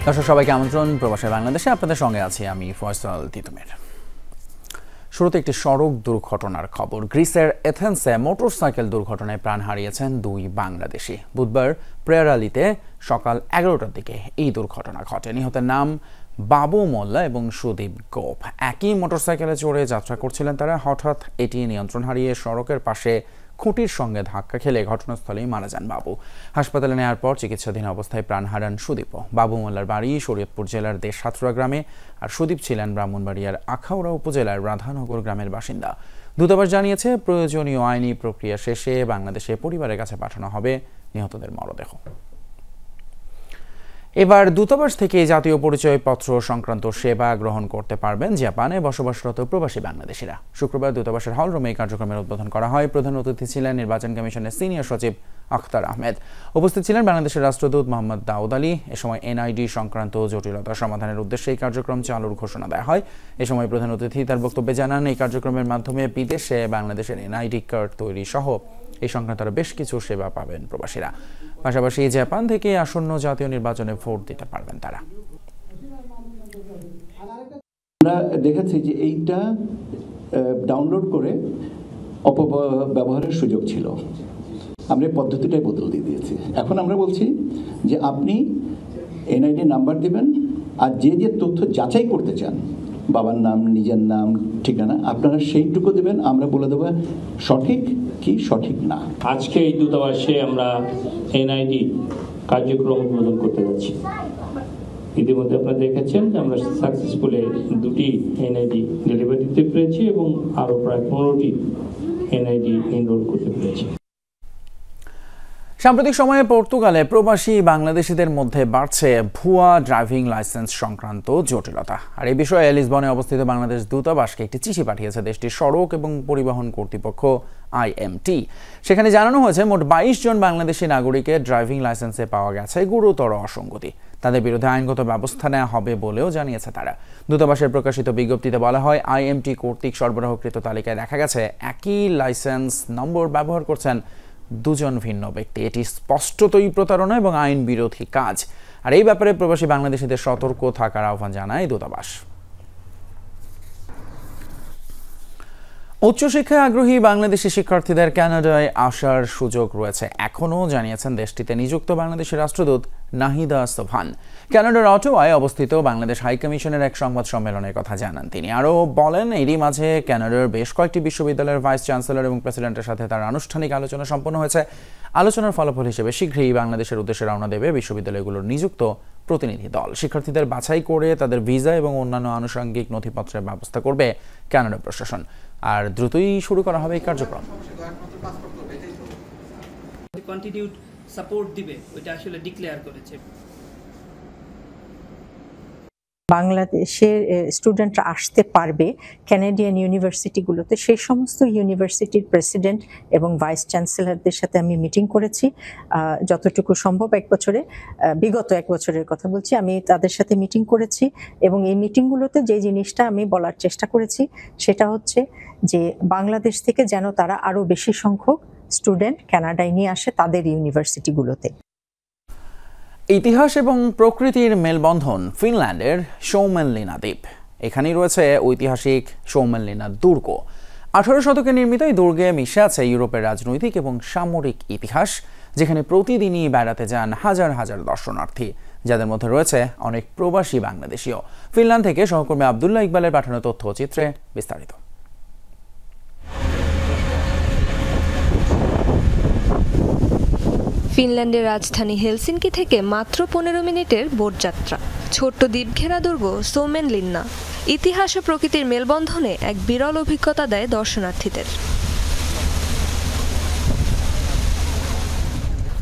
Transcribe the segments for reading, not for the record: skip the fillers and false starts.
দর্শক সবাইকে আমন্ত্রণ প্রবাসী বাংলাদেশে, আপনাদের সঙ্গে আছি আমি ফয়সাল তিতুমির। শুরুতে একটি সড়ক দুর্ঘটনার খবর। গ্রিসের এথেন্সে মোটরসাইকেল দুর্ঘটনায় প্রাণ হারিয়েছেন দুই বাংলাদেশি। বুধবার প্রেয়ার আলীতে সকাল 11টার দিকে এই দুর্ঘটনা ঘটে। নিহতের নাম বাবু মোল্লা এবং সুদীপ গোপ। একই মোটরসাইকেলে চড়ে যাত্রা করছিলেন তারা। হঠাৎ এটি নিয়ন্ত্রণ হারিয়ে সড়কের পাশে খুঁটির সঙ্গে ধাক্কা খেলে ঘটনাস্থলেই মারা যান বাবু। হাসপাতালে নেওয়ার পর চিকিৎসাধীন অবস্থায় প্রাণ হারান সুদীপও। বাবু মোল্লার বাড়ি শরীয়তপুর জেলার দেশহাতুড়া গ্রামে, আর সুদীপ ছিলেন ব্রাহ্মণবাড়িয়ার আখাউড়া উপজেলার রাধানগর গ্রামের বাসিন্দা। দূতাবাস জানিয়েছে প্রয়োজনীয় আইনি প্রক্রিয়া শেষে বাংলাদেশে পরিবারের কাছে পাঠানো হবে নিহতদের মরদেহ। এবার দূতাবাস থেকে জাতীয় পরিচয়পত্র সংক্রান্ত সেবা গ্রহণ করতে পারবেন জাপানে বসবাসরত প্রবাসী বাংলাদেশিরা। শুক্রবার দূতাবাসের হলরুমে এই কার্যক্রমের উদ্বোধন করা হয়। প্রধান অতিথি ছিলেন নির্বাচন কমিশনের সিনিয়র সচিব আখতার আহমেদ। উপস্থিত ছিলেন বাংলাদেশের রাষ্ট্রদূত মোহাম্মদ দাউদ আলী। এ সময় এনআইডি সংক্রান্ত জটিলতা সমাধানের উদ্দেশ্যে এই কার্যক্রম চালুর ঘোষণা দেওয়া হয়। এ সময় প্রধান অতিথি তার বক্তব্যে জানান, এই কার্যক্রমের মাধ্যমে বিদেশে বাংলাদেশের এনআইডি কার্ড তৈরি সহ এই সংক্রান্ত বেশ কিছু সেবা পাবেন প্রবাসীরা। পাশাপাশি জাপান থেকে আসন্ন জাতীয় নির্বাচনে ভোট দিতে পারবেন তারা। আমরা দেখেছি যে এইটা ডাউনলোড করে অপব্যবহারের সুযোগ ছিল। আমরা এই পদ্ধতিটাই বদল দিয়ে দিয়েছি। এখন আমরা বলছি যে আপনি এনআইডি নাম্বার দেবেন, আর যে যে তথ্য যাচাই করতে চান, বাবার নাম, নিজের নাম, ঠিকানা, আপনারা সেইটুকু দেবেন। আমরা বলে দেবো সঠিক কি সঠিক না। আজকে এই দূতাবাসে আমরা এনআইডি কার্যক্রম উদ্বোধন করতে যাচ্ছি। ইতিমধ্যে আপনারা দেখেছেন যে আমরা সাকসেসফুলি 2টি এনআইডি ডেলিভারি দিতে পেরেছি এবং আরও প্রায় 15টি এনআইডি এনরোল করতে পেরেছি। সাম্প্রতিক সময়ে পর্তুগালে প্রবাসী বাংলাদেশিদের মধ্যে বাড়ছে ভুয়া ড্রাইভিং লাইসেন্স সংক্রান্ত জটিলতা। আর এই বিষয়ে লিসবনে অবস্থিত বাংলাদেশ দূতাবাসকে একটি চিঠি পাঠিয়েছে দেশটির সড়ক এবং পরিবহন কর্তৃপক্ষ আইএমটি। সেখানে জানানো হয়েছে মোট 22 জন বাংলাদেশি নাগরিকের ড্রাইভিং লাইসেন্সে পাওয়া গেছে গুরুতর অসঙ্গতি। তাদের বিরুদ্ধে আইনগত ব্যবস্থা নেওয়া হবে বলেও জানিয়েছে তারা। দূতাবাসের প্রকাশিত বিজ্ঞপ্তিতে বলা হয়, আইএমটি কর্তৃক সরবরাহকৃত তালিকায় দেখা গেছে একই লাইসেন্স নম্বর ব্যবহার করছেন 2 জন ভিন্ন ব্যক্তি। এটি স্পষ্টতই প্রতারণা এবং আইন বিরোধী কাজ। আর এই ব্যাপারে প্রবাসী বাংলাদেশিদের সতর্ক থাকার আহ্বান জানায় দূতাবাস। উচ্চশিক্ষায় আগ্রহী বাংলাদেশি শিক্ষার্থীদের কানাডায় আসার সুযোগ রয়েছে এখনও, জানিয়েছেন দেশটিতে নিযুক্ত বাংলাদেশি রাষ্ট্রদূত নাহিদা সোভান। কানাডার অটোয়ায় অবস্থিত বাংলাদেশ হাইকমিশনের এক সংবাদ সম্মেলনের কথা জানান তিনি। আরও বলেন, এরই মাঝে কানাডার বেশ কয়েকটি বিশ্ববিদ্যালয়ের ভাইস চ্যান্সেলর এবং প্রেসিডেন্টের সাথে তার আনুষ্ঠানিক আলোচনা সম্পন্ন হয়েছে। আলোচনার ফলাফল হিসেবে শীঘ্রই বাংলাদেশের উদ্দেশ্যে রওনা দেবে বিশ্ববিদ্যালয়গুলোর নিযুক্ত প্রতিনিধি দল। শিক্ষার্থীদের বাছাই করে তাদের ভিসা এবং অন্যান্য আনুষঙ্গিক নথিপত্রের ব্যবস্থা করবে কানাডা প্রশাসন। আর দ্রুতই শুরু করা হবে এই কার্যক্রম। কন্টিনিউড সাপোর্ট দিবে ওইটা আসলে ডিক্লেয়ার করেছে। বাংলাদেশের স্টুডেন্টরা আসতে পারবে ক্যানাডিয়ান ইউনিভার্সিটিগুলোতে। সেই সমস্ত ইউনিভার্সিটির প্রেসিডেন্ট এবং ভাইস চ্যান্সেলরদের সাথে আমি মিটিং করেছি যতটুকু সম্ভব। বিগত এক বছরের কথা বলছি, আমি তাদের সাথে মিটিং করেছি এবং এই মিটিংগুলোতে যে জিনিসটা আমি বলার চেষ্টা করেছি সেটা হচ্ছে যে বাংলাদেশ থেকে যেন তারা আরও বেশি সংখ্যক স্টুডেন্ট কানাডায় নিয়ে আসে তাদের ইউনিভার্সিটিগুলোতে। ইতিহাস এবং প্রকৃতির মেলবন্ধন ফিনল্যান্ডের শৌমেনলিনা দ্বীপ। এখানেই রয়েছে ঐতিহাসিক শৌমেনলিনা দুর্গ। 18 শতকে নির্মিত এই দুর্গে মিশে আছে ইউরোপের রাজনৈতিক এবং সামরিক ইতিহাস, যেখানে প্রতিদিনই বেড়াতে যান হাজার হাজার দর্শনার্থী, যাদের মধ্যে রয়েছে অনেক প্রবাসী বাংলাদেশীও। ফিনল্যান্ড থেকে সহকর্মী আবদুল্লাহ ইকবালের পাঠানো তথ্যচিত্রে বিস্তারিত। ফিনল্যান্ডের রাজধানী হেলসিঙ্কি থেকে মাত্র 15 মিনিটের বোট যাত্রা। ছোট্ট দ্বীপঘেরা দুর্গ শৌমেনলিনা ইতিহাস ও প্রকৃতির মেলবন্ধনে এক বিরল অভিজ্ঞতা দেয় দর্শনার্থীদের।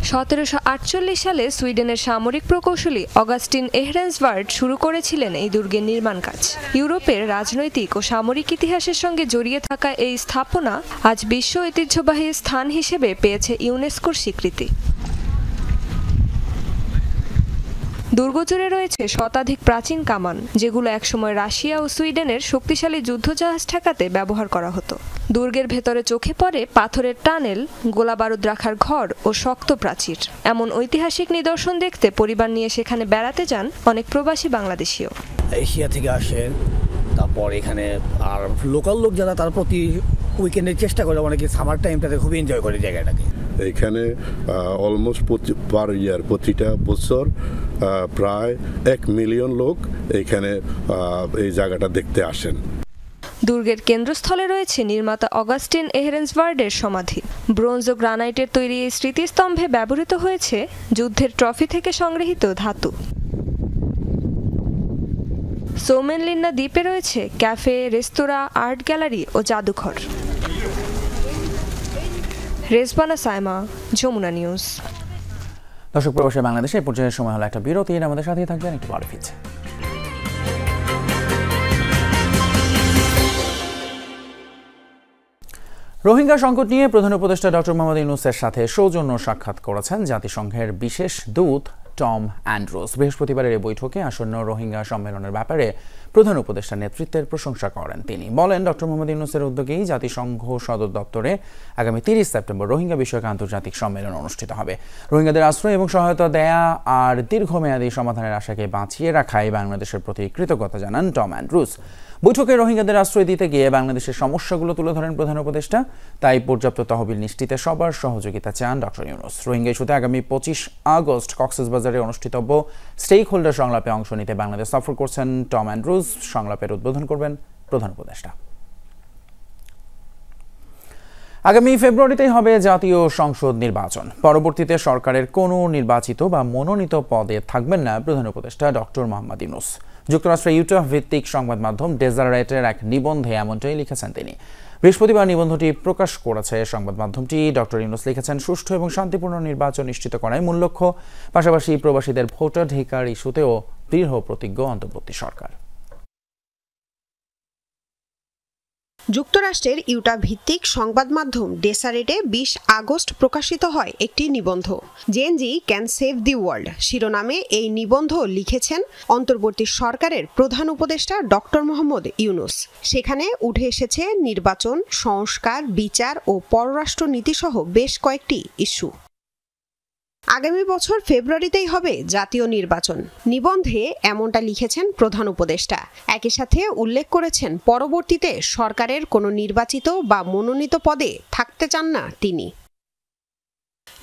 1748 সালে সুইডেনের সামরিক প্রকৌশলী অগাস্টিন এহরেন্সভার্ড শুরু করেছিলেন এই দুর্গের নির্মাণ কাজ। ইউরোপের রাজনৈতিক ও সামরিক ইতিহাসের সঙ্গে জড়িয়ে থাকা এই স্থাপনা আজ বিশ্ব ঐতিহ্যবাহী স্থান হিসেবে পেয়েছে ইউনেস্কোর স্বীকৃতি। দুর্গ জুড়ে রয়েছে শতাধিক প্রাচীন কামান, যেগুলো একসময় রাশিয়া ও সুইডেনের শক্তিশালী যুদ্ধজাহাজ ঠেকাতে ব্যবহার করা হতো। দুর্গের ভেতরে চোখে পড়ে পাথরের টানেল, গোলাবারুদ রাখার ঘর ও শক্ত প্রাচীর। এমন ঐতিহাসিক নিদর্শন দেখতে পরিবার নিয়ে সেখানে বেড়াতে যান অনেক প্রবাসী বাংলাদেশিও। এশিয়া থেকে আসে, তারপর এখানে আর লোকাল লোক যারা তার প্রতি উইকেন্ডের চেষ্টা করে, অনেকে সামার টাইমটাতে খুবই এনজয় করে জায়গাটাকে। এখানে অলমোস্ট পার ইয়ার, প্রতিটা বছর প্রায় 1 মিলিয়ন লোক এখানে এই জায়গাটা দেখতে আসেন। দুর্গের কেন্দ্রস্থলে রয়েছে নির্মাতা অগাস্টিন এহরেন্সভার্ডের সমাধি। ব্রোঞ্জ ও গ্রানাইটের তৈরি এই স্মৃতিস্তম্ভে ব্যবহৃত হয়েছে যুদ্ধের ট্রফি থেকে সংগৃহীত ধাতু। সোমেনলিন্না দ্বীপে রয়েছে ক্যাফে, রেস্তোরাঁ, আর্ট গ্যালারি ও জাদুঘর। রেজবানা সাইমা, যমুনা নিউজ। দর্শক, প্রবাসী বাংলাদেশে এই পর্যায়ে সময় হলো একটা বিরতি। আমাদের সাথেই থাকবেন, একটু পরে ফিরছে। রোহিঙ্গা সংকট নিয়ে প্রধান উপদেষ্টা ডক্টর মোহাম্মদ ইউনূসের সাথে সৌজন্য সাক্ষাৎ করেছেন জাতিসংঘের বিশেষ দূত টম অ্যান্ড্রুস। বৃহস্পতিবারের এই বৈঠকে আসন্ন রোহিঙ্গা সম্মেলনের ব্যাপারে প্রধান উপদেষ্টার নেতৃত্বের প্রশংসা করেন তিনি। বলেন, ডক্টর মোহাম্মদ ইউনূসের উদ্যোগেই জাতিসংঘ সদর দপ্তরে আগামী 30 সেপ্টেম্বর রোহিঙ্গা বিষয়ক আন্তর্জাতিক সম্মেলন অনুষ্ঠিত হবে। রোহিঙ্গাদের আশ্রয় এবং সহায়তা দেয়া আর দীর্ঘমেয়াদী সমাধানের আশাকে বাঁচিয়ে রাখায় বাংলাদেশের প্রতি কৃতজ্ঞতা জানান টম অ্যান্ড্রুস। বৈঠকে রোহিঙ্গাদের আশ্রয় দিতে গিয়ে বাংলাদেশের সমস্যাগুলো তুলে ধরেন প্রধান উপদেষ্টা। তাই পর্যাপ্ত তহবিল নিশ্চিতে সবার সহযোগিতা চান ডক্টর ইউনূস। রোহিঙ্গা ইস্যুতে আগামী 25 আগস্ট কক্সবাজারে অনুষ্ঠিতব্য স্টেক হোল্ডার সংলাপে অংশ নিতে বাংলাদেশ সফর করছেন টম অ্যান্ড্রুস। সংলাপের উদ্বোধন করবেন প্রধান উপদেষ্টা। আগামী ফেব্রুয়ারিতেই হবে জাতীয় সংসদ নির্বাচন। পরবর্তীতে সরকারের কোনো নির্বাচিত বা মনোনীত পদে থাকবেন না প্রধান উপদেষ্টা ডক্টর মোহাম্মদ ইউনূস। যুক্তরাষ্ট্রের ইউটাহ ভিত্তিক সংবাদ মাধ্যম ডেজারেটের এক নিবন্ধে এমনটাই লিখেছেন তিনি। বৃহস্পতিবার নিবন্ধটি প্রকাশ করেছে সংবাদ মাধ্যমটি। ডক্টর ইউনূস লিখেছেন, সুষ্ঠু এবং শান্তিপূর্ণ নির্বাচন নিশ্চিত করাই মূল লক্ষ্য। পাশাপাশি প্রবাসীদের ভোটাধিকার ইস্যুতেও দৃঢ় প্রতিজ্ঞ অন্তর্বর্তী সরকার। যুক্তরাষ্ট্রের ইউটা ভিত্তিক সংবাদ মাধ্যম ডেসারেটে 20 আগস্ট প্রকাশিত হয় একটি নিবন্ধ। Gen Z can save the world শিরোনামে এই নিবন্ধ লিখেছেন অন্তর্বর্তী সরকারের প্রধান উপদেষ্টা ডক্টর মোহাম্মদ ইউনূস। সেখানে উঠে এসেছে নির্বাচন, সংস্কার, বিচার ও পররাষ্ট্র নীতিসহ বেশ কয়েকটি ইস্যু। আগামী বছর ফেব্রুয়ারিতেই হবে জাতীয় নির্বাচন। নিবন্ধে এমনটা লিখেছেন প্রধান উপদেষ্টা। একই সাথে উল্লেখ করেছেন, পরবর্তীতে সরকারের কোনো নির্বাচিত বা মনোনীত পদে থাকতে চান না তিনি।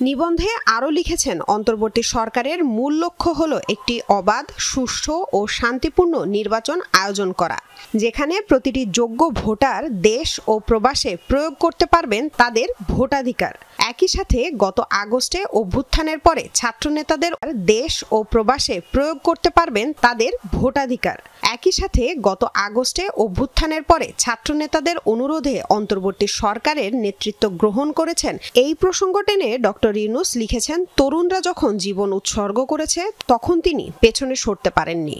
নিবন্ধে আরও লিখেছেন, অন্তর্বর্তী সরকারের মূল লক্ষ্য হল একটি অবাধ, সুষ্ঠু ও শান্তিপূর্ণ নির্বাচন আয়োজন করা, যেখানে প্রতিটি যোগ্য ভোটার দেশ ও প্রবাসে প্রয়োগ করতে পারবেন তাদের ভোটাধিকার। একই সাথে গত আগস্টে অভ্যুত্থানের পরে ছাত্রনেতাদের দেশ ও প্রবাসে প্রয়োগ করতে পারবেন তাদের ভোটাধিকার। একই সাথে গত আগস্টে অভ্যুত্থানের পরে ছাত্রনেতাদের অনুরোধে অন্তর্বর্তী সরকারের নেতৃত্ব গ্রহণ করেছেন। এই প্রসঙ্গ টেনে ডক্টর ইউনূস লিখেছেন, তরুণরা যখন জীবন উৎসর্গ করেছে তখন তিনি পেছনে সরতে পারেননি।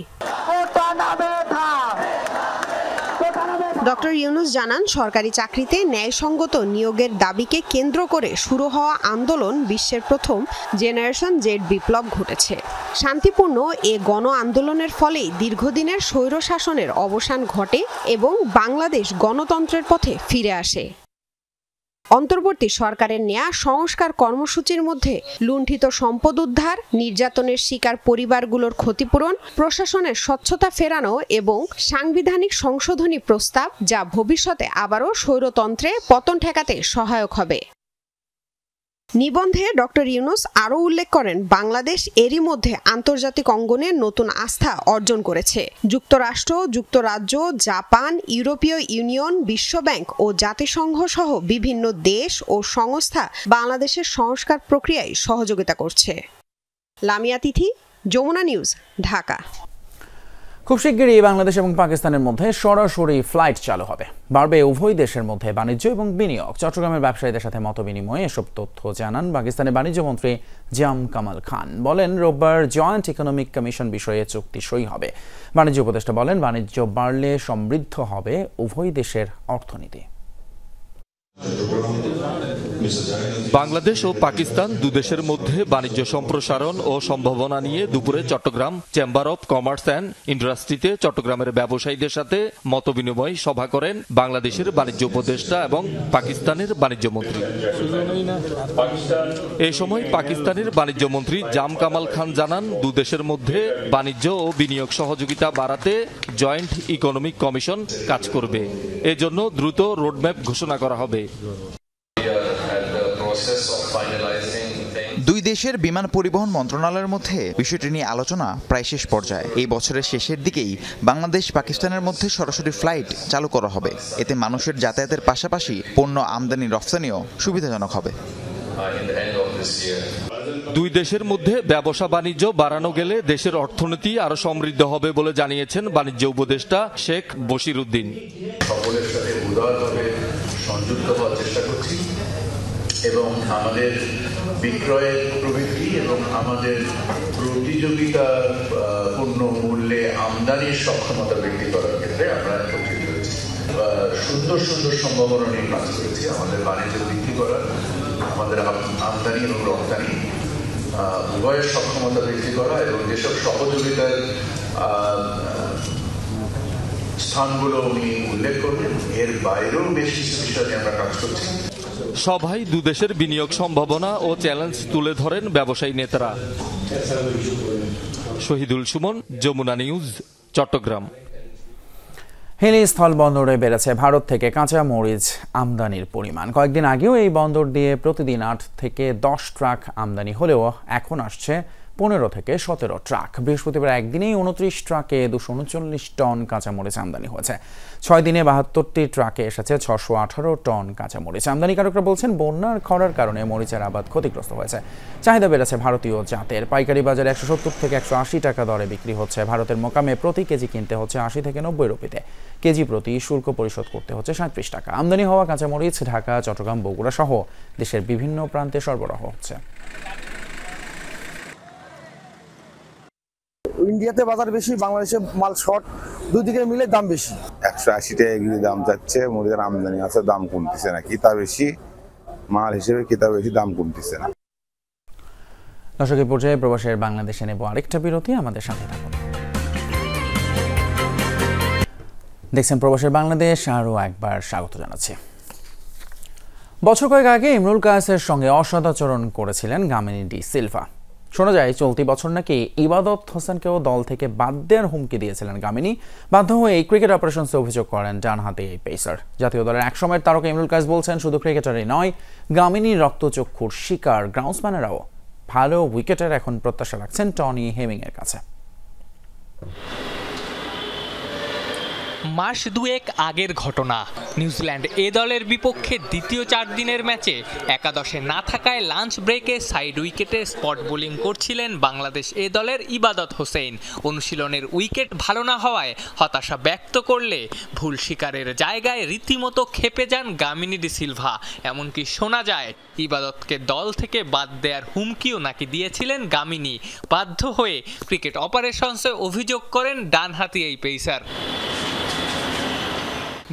ডক্টর ইউনূস জানান, সরকারি চাকরিতে ন্যায়সঙ্গত নিয়োগের দাবিকে কেন্দ্র করে শুরু হওয়া আন্দোলন বিশ্বের প্রথম জেনারেশন জেড বিপ্লব ঘটেছে। শান্তিপূর্ণ এ গণ আন্দোলনের ফলেই দীর্ঘদিনের স্বৈরশাসনের অবসান ঘটে এবং বাংলাদেশ গণতন্ত্রের পথে ফিরে আসে। অন্তর্বর্তী সরকারের নেয়া সংস্কার কর্মসূচির মধ্যে লুণ্ঠিত সম্পদ উদ্ধার, নির্যাতনের শিকার পরিবারগুলোর ক্ষতিপূরণ, প্রশাসনের স্বচ্ছতা ফেরানো এবং সাংবিধানিক সংশোধনী প্রস্তাব, যা ভবিষ্যতে আবারও স্বৈরতন্ত্রে পতন ঠেকাতে সহায়ক হবে। নিবন্ধে ডক্টর ইউনূস আরও উল্লেখ করেন, বাংলাদেশ এরই মধ্যে আন্তর্জাতিক অঙ্গনে নতুন আস্থা অর্জন করেছে। যুক্তরাষ্ট্র, যুক্তরাজ্য, জাপান, ইউরোপীয় ইউনিয়ন, বিশ্বব্যাংক ও জাতিসংঘ সহ বিভিন্ন দেশ ও সংস্থা বাংলাদেশের সংস্কার প্রক্রিয়ায় সহযোগিতা করছে। লামিয়া তিথি, যমুনা নিউজ, ঢাকা। খুব শিগগিরই বাংলাদেশ এবং পাকিস্তানের মধ্যে সরাসরি ফ্লাইট চালু হবে। বাড়বে উভয় দেশের মধ্যে বাণিজ্য এবং বিনিয়োগ। চট্টগ্রামের ব্যবসায়ীদের সাথে মতবিনিময়ে এসব তথ্য জানান পাকিস্তানের বাণিজ্য মন্ত্রী জিয়াম কামাল খান। বলেন, রোববার জয়েন্ট ইকোনমিক কমিশন বিষয়ে চুক্তি সই হবে। বাণিজ্য উপদেষ্টা বলেন, বাণিজ্য বাড়লে সমৃদ্ধ হবে উভয় দেশের অর্থনীতি। বাংলাদেশ ও পাকিস্তান দুদেশের মধ্যে বাণিজ্য সম্প্রসারণ ও সম্ভাবনা নিয়ে দুপুরে Chittagong chamber of commerce and ইন্ডাস্ট্রিতে চট্টগ্রামের ব্যবসায়ীদের সাথে মতবিনিময় সভা করেন বাংলাদেশের বাণিজ্য উপদেষ্টা এবং পাকিস্তানের বাণিজ্য মন্ত্রী। এ সময় পাকিস্তানের বাণিজ্য মন্ত্রী জাম কামাল খান জানান, দুদেশের মধ্যে বাণিজ্য ও বিনিয়োগ সহযোগিতা বাড়াতে জয়েন্ট ইকোনমিক কমিশন কাজ করবে। এজন্য দ্রুত রোডম্যাপ ঘোষণা করা হবে। দুই দেশের বিমান পরিবহন মন্ত্রণালয়ের মধ্যে বিষয়টি নিয়ে আলোচনা প্রায় শেষ পর্যায়ে। এই বছরের শেষের দিকেই বাংলাদেশ পাকিস্তানের মধ্যে সরাসরি ফ্লাইট চালু করা হবে। এতে মানুষের যাতায়াতের পাশাপাশি পণ্য আমদানি রফতানিও সুবিধাজনক হবে। দুই দেশের মধ্যে ব্যবসা বাণিজ্য বাড়ানো গেলে দেশের অর্থনীতি আরো সমৃদ্ধ হবে বলে জানিয়েছেন বাণিজ্য উপদেষ্টা শেখ বশির উদ্দিন। সকলের সাথে উদারভাবে সংযুক্ত হওয়ার চেষ্টা করছি এবং আমাদের বিক্রয়ের প্রবৃদ্ধি এবং আমাদের প্রতিযোগিতাপূর্ণ মূল্যে আমদানির সক্ষমতা বৃদ্ধি করার ক্ষেত্রে আমরা একত্রিত হয়েছি। সুন্দর সুন্দর সম্ভাবনা নিয়ে কাজ করেছি আমাদের বাণিজ্য বৃদ্ধি করার, আমাদের আমদানি এবং রপ্তানি উভয়ের সক্ষমতা বৃদ্ধি করা এবং যেসব সহযোগিতার স্থানগুলো উনি উল্লেখ করলেন, এর বাইরেও বেশ কিছু বিষয় নিয়ে আমরা কাজ করছি। সভায় দুদেশের বিনিয়োগ সম্ভাবনা ও চ্যালেঞ্জ তুলে ধরেন ব্যবসায়ী নেতারা। শহীদুল সুমন, যমুনা নিউজ, চট্টগ্রাম। হিলি স্থল বন্দরে বেড়েছে ভারত থেকে কাঁচা মরিচ আমদানির পরিমাণ। কয়েকদিন আগেও এই বন্দর দিয়ে প্রতিদিন 8 থেকে 10 ট্রাক আমদানি হলেও এখন আসছে 15 থেকে 17 ট্রাক। বৃহস্পতিবার একদিনেই 29 ট্রাকে 239 টন কাঁচামরিচ আমদানি হয়েছে। 6 দিনে 72টি ট্রাকে এসেছে 618 টন কাঁচামরিচ। আমদানিকারকরা বলছেন, বন্যার খরার কারণে মরিচের আবাদ ক্ষতিগ্রস্ত হয়েছে। চাহিদা বেড়েছে ভারতীয় জাতের। পাইকারি বাজারে 170 থেকে 180 টাকা দরে বিক্রি হচ্ছে। ভারতের মোকামে প্রতি কেজি কিনতে হচ্ছে 80 থেকে 90 রুপিতে। কেজি প্রতি শুল্ক পরিশোধ করতে হচ্ছে 37 টাকা। আমদানি হওয়া কাঁচামরিচ ঢাকা, চট্টগ্রাম, বগুড়া সহ দেশের বিভিন্ন প্রান্তে সরবরাহ হচ্ছে। ইন্ডিয়াতে বাজার বেশি, বাংলাদেশে মাল শর্ট, দুই দিকে মিলে দাম বেশি। 180 টাকা কেজি দাম যাচ্ছে। মরিচের আমদানি আছে, দাম কমতেছে না। কিতা বেশি মাল হিসেবে কিতা বেশি, দাম কমতেছে না। দর্শক, এই পর্যায়ে প্রবাসের বাংলাদেশে নেব আরেকটা বিরতি। আমাদের সাথে থাকুন। দেখছেন প্রবাসের বাংলাদেশ, আরও একবার স্বাগত জানাচ্ছি। বছর কয়েক আগে ইমরুল কায়েসের সঙ্গে অসদাচরণ করেছিলেন গামিনী ডি সিলভা। শোনা যায় চলতি বছর নাকি ইবাদত হোসেনকেও দল থেকে বাদ দেওয়ার হুমকি দিয়েছিলেন গামিনী। বাধ্য হয়ে এই ক্রিকেট অপারেশনসে অভিযোগ করেন ডানহাতে এই পেসার। জাতীয় দলের একসময়ের তারকা ইমরুল কায়েস বলছেন, শুধু ক্রিকেটারই নয়, গামিনীর রক্তচক্ষুর শিকার গ্রাউন্ডসম্যানেরাও। ভালো উইকেটের এখন প্রত্যাশা রাখছেন টনি হেমিংয়ের কাছে। মাস দুয়েক আগের ঘটনা। নিউজিল্যান্ড এ দলের বিপক্ষে দ্বিতীয় 4 দিনের ম্যাচে একাদশে না থাকায় লাঞ্চ ব্রেকে সাইড উইকেটে স্পট বোলিং করছিলেন বাংলাদেশ এ দলের ইবাদত হোসেন। অনুশীলনের উইকেট ভালো না হওয়ায় হতাশা ব্যক্ত করলে ভুল শিকারের জায়গায় রীতিমতো ক্ষেপে যান গামিনী ডি সিলভা। এমনকি শোনা যায় ইবাদতকে দল থেকে বাদ দেওয়ার হুমকিও নাকি দিয়েছিলেন গামিনী। বাধ্য হয়ে ক্রিকেট অপারেশনসে অভিযোগ করেন ডানহাতি এই পেসার।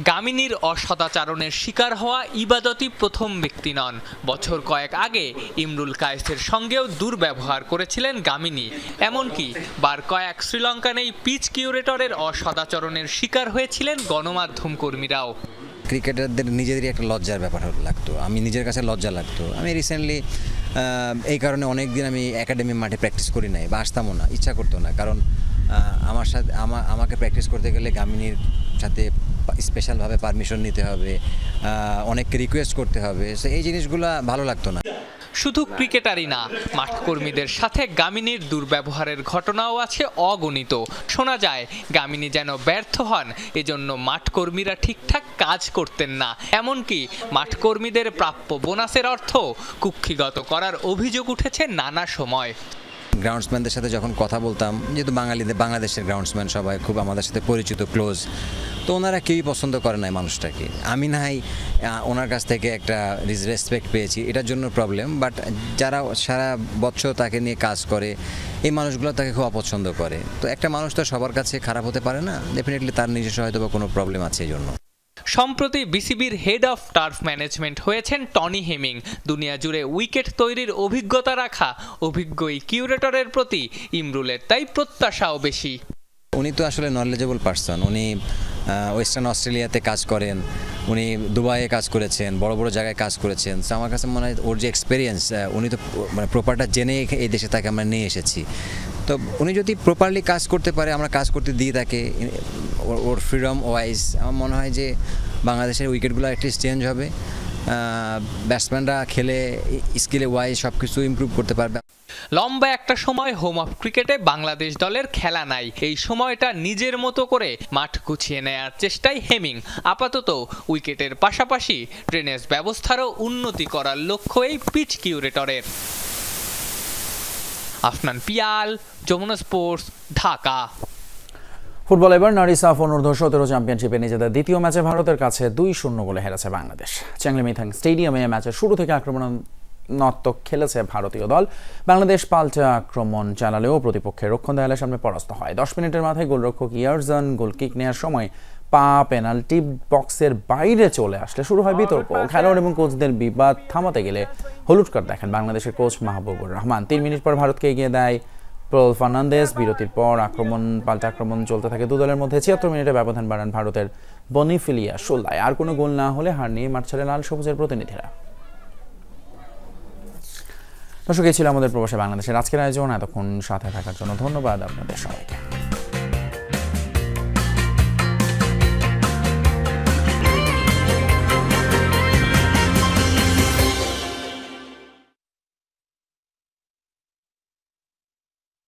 গামিনীর অসদাচরণের শিকার হওয়া ইবাদতই প্রথম ব্যক্তি নন। বছর কয়েক আগে ইমরুল কায়েসের সঙ্গেও দুর্ব্যবহার করেছিলেন গামিনী। এমনকি বার কয়েক শ্রীলঙ্কান এই পিচ কিউরেটরের অসদাচরণের শিকার হয়েছিলেন গণমাধ্যম কর্মীরাও। ক্রিকেটারদের নিজেদেরই একটা লজ্জার ব্যাপার লাগতো, আমি নিজের কাছে লজ্জা লাগতো। আমি রিসেন্টলি এই কারণে অনেক দিন আমি একাডেমি মাঠে প্র্যাকটিস করি নাই বা আসতামও না, ইচ্ছা করতো না। কারণ আমার সাথে আমাকে প্র্যাকটিস করতে গেলে গামিনীর সাথে স্পেশালভাবে পারমিশন নিতে হবে, অনেককে রিকোয়েস্ট করতে হবে। সো এই জিনিসগুলো ভালো লাগতো না। শুধু ক্রিকেটারই না, মাঠকর্মীদের সাথে গামিনীর দুর্ব্যবহারের ঘটনাও আছে অগণিত। শোনা যায় গামিনী যেন ব্যর্থ হন, এজন্য মাঠকর্মীরা ঠিকঠাক কাজ করতেন না। এমনকি মাঠকর্মীদের প্রাপ্য বোনাসের অর্থ কুক্ষিগত করার অভিযোগ উঠেছে নানা সময়। গ্রাউন্ডসম্যানদের সাথে যখন কথা বলতাম, যেহেতু বাংলাদেশের গ্রাউন্ডসম্যান সবাই খুব আমাদের সাথে পরিচিত, ক্লোজ, তো ওনারা কেউই পছন্দ করে নাই মানুষটাকে। আমি নাই ওনার কাছ থেকে একটা রেসপেক্ট পেয়েছি, এটার জন্য প্রবলেম। বাট যারা সারা বছর তাকে নিয়ে কাজ করে, এই মানুষগুলো তাকে খুব অপছন্দ করে। তো একটা মানুষ তো সবার কাছে খারাপ হতে পারে না, ডেফিনেটলি তার নিজস্ব হয়তো বা কোনো প্রবলেম আছে এই জন্য। সম্প্রতি বিসিবির হেড অফ টার্ফ ম্যানেজমেন্ট হয়েছেন টনি হেমিং। দুনিয়া জুড়ে উইকেট তৈরির অভিজ্ঞতা রাখা অভিজ্ঞ এই কিউরেটরের প্রতি ইমরুলের তাই প্রত্যাশাও বেশি। উনি তো আসলে নলেজেবল পারসন। উনি ওয়েস্টার্ন অস্ট্রেলিয়াতে কাজ করেন, উনি দুবাইয়ে কাজ করেছেন, বড় বড় জায়গায় কাজ করেছেন। তো আমার কাছে মনে হয় ওর যে এক্সপিরিয়েন্স, উনি তো মানে প্রপারটা জেনে এই দেশে তাকে আমরা নিয়ে এসেছি। তো উনি যদি প্রপারলি কাজ করতে পারে, আমরা কাজ করতে দিই তাকে, ওর ফ্রিডম ওয়াইজ আমার মনে হয় যে বাংলাদেশের উইকেটগুলো অ্যাটলিস্ট চেঞ্জ হবে, ব্যাটসম্যানরা খেলে স্কিলে ওয়াইজ সব কিছু ইমপ্রুভ করতে পারবে। লম্বা একটা সময় হোম অফ ক্রিকেটে বাংলাদেশ দলের খেলা নাই। এই সময়টা নিজের মতো করে মাঠ গুছিয়ে নেয়ার চেষ্টায় হেমিং। আপাতত উইকেটের পাশাপাশি ড্রেনেজ ব্যবস্থারও উন্নতি করার লক্ষ্য এই পিচ কিউরেটরের। আফনান পিয়াল, যমুনা স্পোর্টস, ঢাকা। ফুটবল এবার নারী সাফ অনূর্ধ্ব 17 চ্যাম্পিয়নশিপে নিজেদের দ্বিতীয় ম্যাচে ভারতের কাছে 2-0 গোলে হেরেছে বাংলাদেশ। চ্যাংলিমিথাং স্টেডিয়ামে ম্যাচের শুরু থেকে আক্রমণাত্মক খেলেছে ভারতীয় দল। বাংলাদেশ পাল্টা আক্রমণ চালালেও প্রতিপক্ষের রক্ষণ দেয়ালের সামনে পরাস্ত হয়। 10 মিনিটের মাথায় গোলরক্ষক ইয়ারজন গোল কিক নেওয়ার সময় পা পেনাল্টি বক্সের বাইরে চলে আসলে শুরু হয় বিতর্ক। খেলোয়াড় এবং কোচদের বিবাদ থামাতে গেলে হলুদ কার্ড দেখেন বাংলাদেশের কোচ মাহবুবুর রহমান। 3 মিনিট পর ভারতকে এগিয়ে দেয় প্রল ফার্নান্দেজ। বিরতির পর পাল্টা আক্রমণ চলতে থাকে দু দলের মধ্যে। 76 মিনিটে ব্যবধান বাড়ান ভারতের বনিফিলিয়া সোল্লায়। আর কোনো গোল না হলে হার নিয়ে মাঠ ছাড়ে লাল সবুজের প্রতিনিধিরা। দর্শক, এই ছিল আমাদের প্রবাসী বাংলাদেশের আজকের আয়োজন। এতক্ষণ সাথে থাকার জন্য ধন্যবাদ আপনাদের সবাইকে।